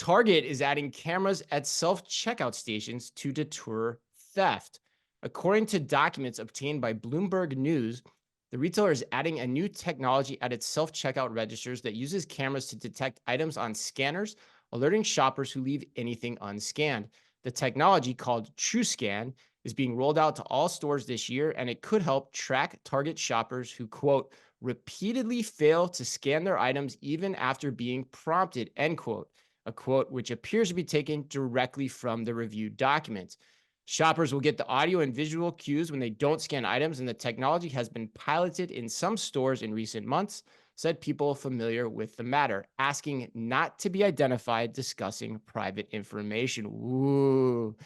Target is adding cameras at self-checkout stations to deter theft. According to documents obtained by Bloomberg News, the retailer is adding a new technology at its self-checkout registers that uses cameras to detect items on scanners, alerting shoppers who leave anything unscanned. The technology, called TrueScan, is being rolled out to all stores this year, and it could help track Target shoppers who, quote, repeatedly fail to scan their items even after being prompted, end quote, a quote which appears to be taken directly from the reviewed documents. Shoppers will get the audio and visual cues when they don't scan items, and the technology has been piloted in some stores in recent months, said people familiar with the matter, asking not to be identified discussing private information. Ooh.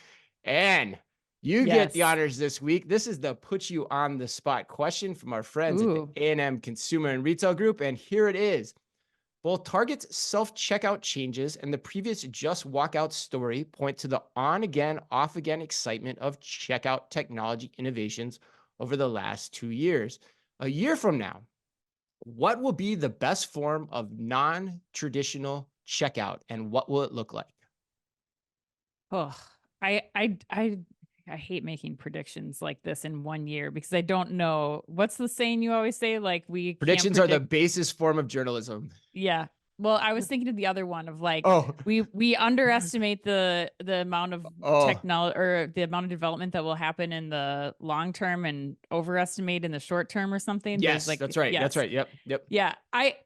And you get the Yes. honors this week. This is the put you on the spot question from our friends at the Ooh. A&M Consumer and Retail Group. And here it is. Both Target's self-checkout changes and the previous Just Walk Out story point to the on-again, off-again excitement of checkout technology innovations over the last 2 years. A year from now, what will be the best form of non-traditional checkout, and what will it look like? Oh, I hate making predictions like this in 1 year because I don't know. What's the saying you always say? Like, we can't Predictions are the predict. basest form of journalism. Yeah. Well, I was thinking of the other one of like, Oh, we underestimate the amount of oh, technology or the amount of development that will happen in the long term and overestimate in the short term or something. There's yes, like, that's right. That's yes. right. Yep, yep. Yeah. I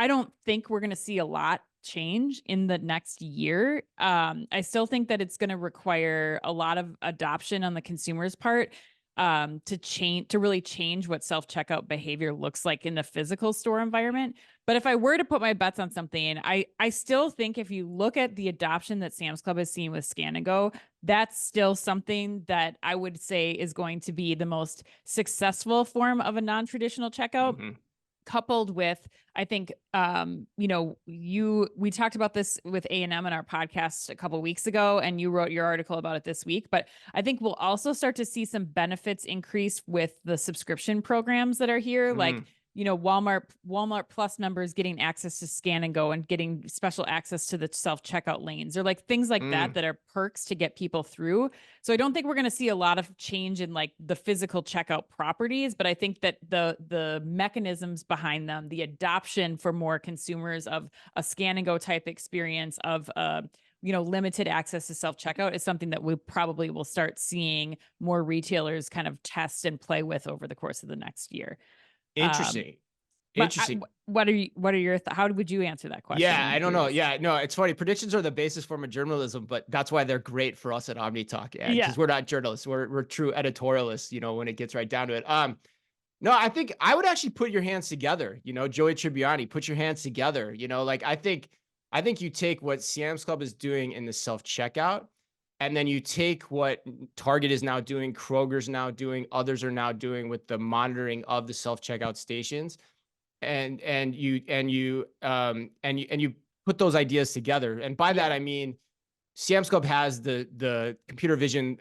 don't think we're going to see a lot change in the next year. I still think that it's going to require a lot of adoption on the consumer's part, to really change what self-checkout behavior looks like in the physical store environment. But if I were to put my bets on something, I still think if you look at the adoption that Sam's Club has seen with Scan and Go, that's still something that I would say is going to be the most successful form of a non-traditional checkout. Mhm. Coupled with, I think, we talked about this with A&M in our podcast a couple of weeks ago, and you wrote your article about it this week. But I think we'll also start to see some benefits increase with the subscription programs that are here, like Mm. Walmart Plus members getting access to Scan and Go and getting special access to the self-checkout lanes, or like things like Mm. that are perks to get people through. So I don't think we're going to see a lot of change in like the physical checkout properties, but I think that the mechanisms behind them, the adoption for more consumers of a Scan and Go type experience of limited access to self-checkout is something that we probably will start seeing more retailers kind of test and play with over the course of the next year. Um, Interesting. but Interesting. what are your how would you answer that question? Yeah, I'm I don't know. curious. Yeah, no, it's funny. Predictions are the basis form of journalism, but that's why they're great for us at Omni Talk. Yeah, Yeah. because we're not journalists. We're true editorialists, when it gets right down to it. No, I think I would actually put your hands together, Joey Tribbiani, put your hands together. Like I think you take what Sam's Club is doing in the self-checkout, and then you take what Target is now doing, Kroger's now doing, others are now doing with the monitoring of the self-checkout stations, and you put those ideas together. And by that Yeah. I mean Sam's Club has the computer vision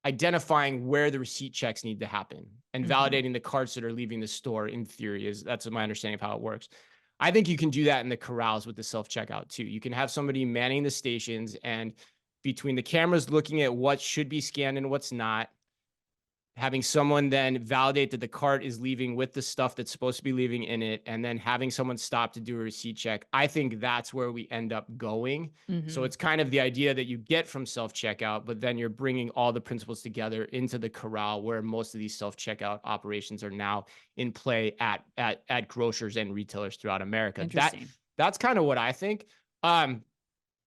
identifying where the receipt checks need to happen and Mhm. validating the carts that are leaving the store. In theory, that's my understanding of how it works. I think you can do that in the corrals with the self-checkout too. You can have somebody manning the stations, and between the cameras looking at what should be scanned and what's not, having someone then validate that the cart is leaving with the stuff that's supposed to be leaving in it, and then having someone stop to do a receipt check. I think that's where we end up going. So Mhm. it's kind of the idea that you get from self-checkout, but then you're bringing all the principles together into the corral, where most of these self-checkout operations are now in play at grocers and retailers throughout America. Interesting. That's kind of what I think.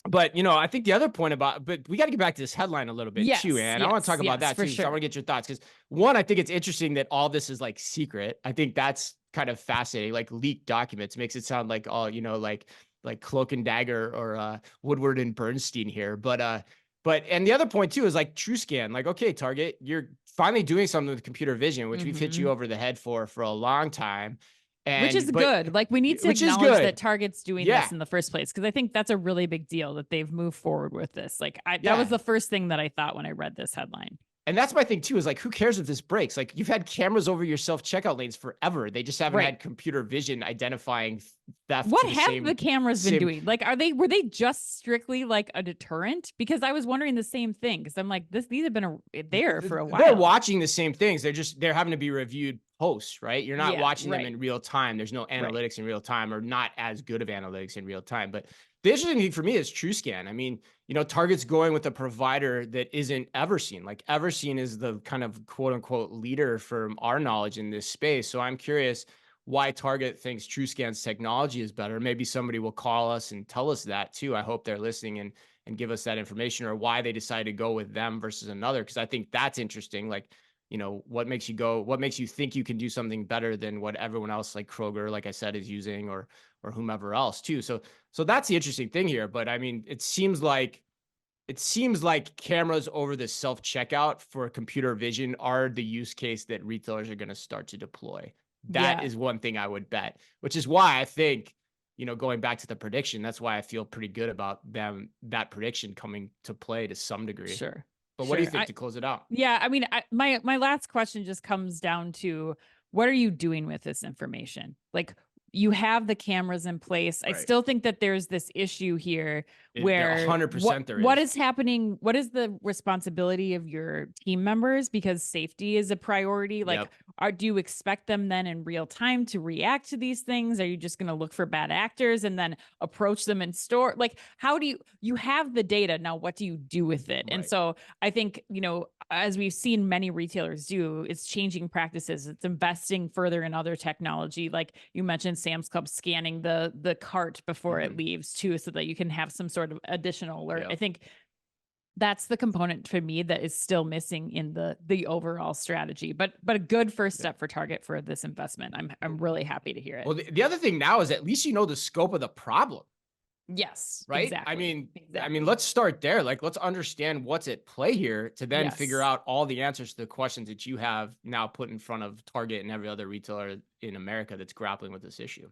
But I think the other point but we got to get back to this headline a little bit too, Yes, and I want to yes, talk about yes, that for too. So I sure. want to get your thoughts, because one, I think it's interesting that all this is like secret. I think that's kind of fascinating. Like, leaked documents makes it sound like all, like Cloak and Dagger or Woodward and Bernstein here. And the other point too is like TrueScan. Like, okay, Target, you're finally doing something with computer vision, which we've hit you Mhm. over the head for a long time. Which is But good. Like, we need to which is acknowledge that good. Target's doing Yeah. this in the first place, because I think that's a really big deal that they've moved forward with this. Like, that was Yeah. the first thing that I thought when I read this headline. And that's my thing too, is like, who cares if this breaks? Like, you've had cameras over your self-checkout lanes forever. They just haven't Right. had computer vision identifying, theft What to the have the same cameras been same. doing? Like, were they just strictly like a deterrent? Because I was wondering the same thing. Because I'm like, these have been there for a They're while. watching the same things. They're having to be reviewed posts, right? You're not Yeah, watching them right, in real time. There's no right. analytics in real time, or not as good of analytics in real time. But the interesting thing for me is TrueScan. I mean, Target's going with a provider that isn't Everseen. Like Everseen is the kind of quote unquote leader from our knowledge in this space. So I'm curious why Target thinks TrueScan's technology is better. Maybe somebody will call us and tell us that too. I hope they're listening and give us that information, or why they decided to go with them versus another. Cause I think that's interesting. Like, what makes you think you can do something better than what everyone else, like Kroger, like I said, is using, or whomever else too. So that's the interesting thing here. But I mean, it seems like cameras over the self-checkout for computer vision are the use case that retailers are going to start to deploy. That Yeah, is one thing I would bet, which is why I think, going back to the prediction, that's why I feel pretty good about that prediction coming to play to some degree. sure, But what do you sure. think to close it out? Yeah, I mean, my last question just comes down to what are you doing with this information? Like you have the cameras in place. I Right. still think that there's this issue here There where 100% there what is. is happening? What is the responsibility of your team members? Because safety is a priority. Like, Yep. do you expect them then in real time to react to these things? Are you just going to look for bad actors and then approach them in store? Like, how do you have the data now? What do you do with it? And Right. so I think, as we've seen many retailers do, it's changing practices. It's investing further in other technology. Like you mentioned, Sam's Club scanning the cart before it Mhm. leaves too, so that you can have some sort of additional alert. I Yep. think that's the component for me that is still missing in the overall strategy. But a good first Yep. step for Target for this investment. I'm really happy to hear it. Well, the other thing now is at least the scope of the problem. Yes, Right? I exactly. mean I mean, Exactly. let's start there. Like, let's understand what's at play here to then figure Yes. out all the answers to the questions that you have now put in front of Target and every other retailer in America that's grappling with this issue.